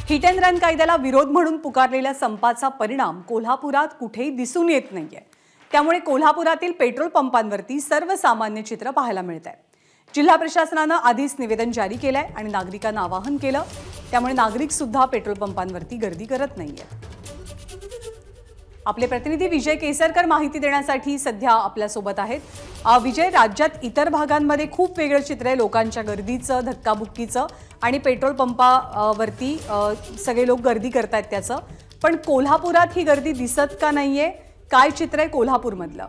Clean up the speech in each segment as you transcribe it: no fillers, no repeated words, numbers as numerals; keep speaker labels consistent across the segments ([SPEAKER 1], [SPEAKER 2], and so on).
[SPEAKER 1] Hit and run कायद्याला विरोध म्हणून पुकारलेल्या संपाचा परिणाम कोल्हापुरात कुठेही दिसून येत नाहीये। त्यामुळे कोल्हापुरातील पेट्रोल पंपांवरती सर्वसामान्य चित्र पाहायला मिळत आहे। जिल्हा प्रशासनाने आधीच निवेदन जारी केलंय आणि नागरिकांना आवाहन केलं, त्यामुळे नागरिक सुद्धा पेट्रोल पंपांवरती गर्दी करत नाहीये। आपले प्रतिनिधी विजय केसरकर माहिती देण्यासाठी सध्या आपल्या सोबत आहेत। विजय, राज्यात इतर भागांमध्ये खूप वेगळं चित्र आहे लोकांच्या गर्दीचं, धक्काबुक्कीचं आणि पेट्रोल पंपावरती सगळे लोक गर्दी करतात त्याचं, पण कोल्हापुरात ही गर्दी दिसत का नाहीये? काय चित्र आहे कोल्हापूरमधलं?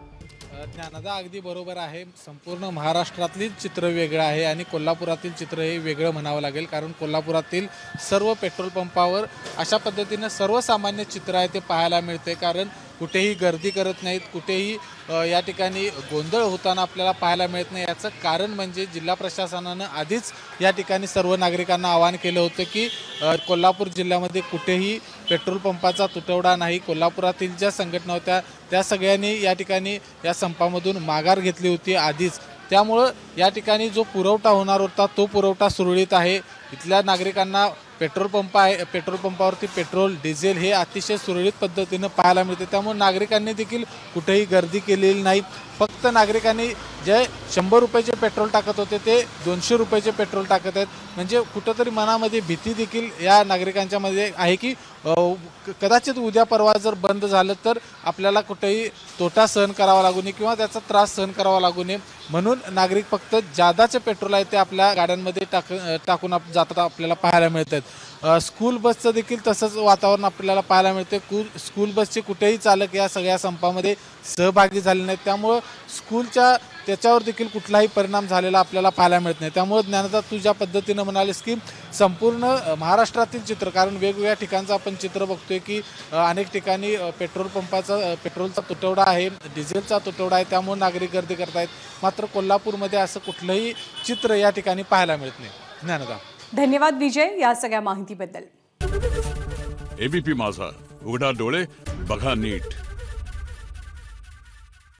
[SPEAKER 2] ज्ञानदा अगदी बरोबर आहे। संपूर्ण महाराष्ट्रातील चित्र वेगळं आहे आणि कोल्हापुरातील चित्र हे वेगळं म्हणावं लागेल, कारण कोल्हापुरातील सर्व पेट्रोल पंपावर अशा पद्धतीने सर्वसामान्य चित्र आहे ते पाहायला मिळते। कारण कुठेही गर्दी करत नाहीत, कुठेही या ठिकाणी गोंधळ होताना आपल्याला पाहायला मिळत नाही। याचं कारण म्हणजे जिल्हा प्रशासनानं आधीच या ठिकाणी सर्व नागरिकांना आवाहन केलं होतं की कोल्हापूर जिल्ह्यामध्ये कुठेही पेट्रोल पंपाचा तुटवडा नाही। कोल्हापुरातील ज्या संघटना होत्या त्या सगळ्यांनी या ठिकाणी या संपामधून माघार घेतली होती आधीच। त्यामुळं या ठिकाणी जो पुरवठा होणार होता तो पुरवठा सुरळीत आहे। इथल्या नागरिकांना पेट्रोल पंपावरती पेट्रोल डिझेल हे अतिशय सुरळीत पद्धतीनं पाहायला मिळते। त्यामुळे नागरिकांनी देखील कुठेही गर्दी केलेली नाही। फक्त नागरिकांनी जे 100 रुपयाचे पेट्रोल टाकत होते ते 200 रुपयाचे पेट्रोल टाकत आहेत। म्हणजे कुठंतरी मनामध्ये भीती देखील या नागरिकांच्या मध्ये आहे की कदाचित उद्या परवा जर बंद झालं तर आपल्याला कुठेही तोटा सहन करावा लागू नये किंवा त्याचा त्रास सहन करावा लागू नये, म्हणून नागरिक फक्त जादाचे पेट्रोल आहे ते आपल्या गाड्यांमध्ये टाकून जातात आपल्याला पाहायला मिळतात। स्कूल बसचं देखील तसंच वातावरण आपल्याला पाहायला मिळते। स्कूल बसचे कुठेही चालक या सगळ्या संपामध्ये सहभागी झाले नाहीत, त्यामुळं स्कूलच्या त्याच्यावर देखील कुठलाही परिणाम झालेला आपल्याला पाहायला मिळत नाही। त्यामुळे ज्ञानदा, तू ज्या पद्धतीनं म्हणालीस की संपूर्ण महाराष्ट्रातील चित्र, कारण वेगवेगळ्या ठिकाणचं आपण चित्र बघतोय की अनेक ठिकाणी पेट्रोलचा तुटवडा आहे, डिझेलचा तुटवडा आहे, त्यामुळे नागरिक गर्दी करतायत। मात्र कोल्हापूरमध्ये असं कुठलंही चित्र या ठिकाणी पाहायला मिळत नाही। ज्ञानदा,
[SPEAKER 1] धन्यवाद विजय या सगळ्या माहितीबद्दल।
[SPEAKER 3] एबीपी माझा, उघडा डोळे बघा नीट।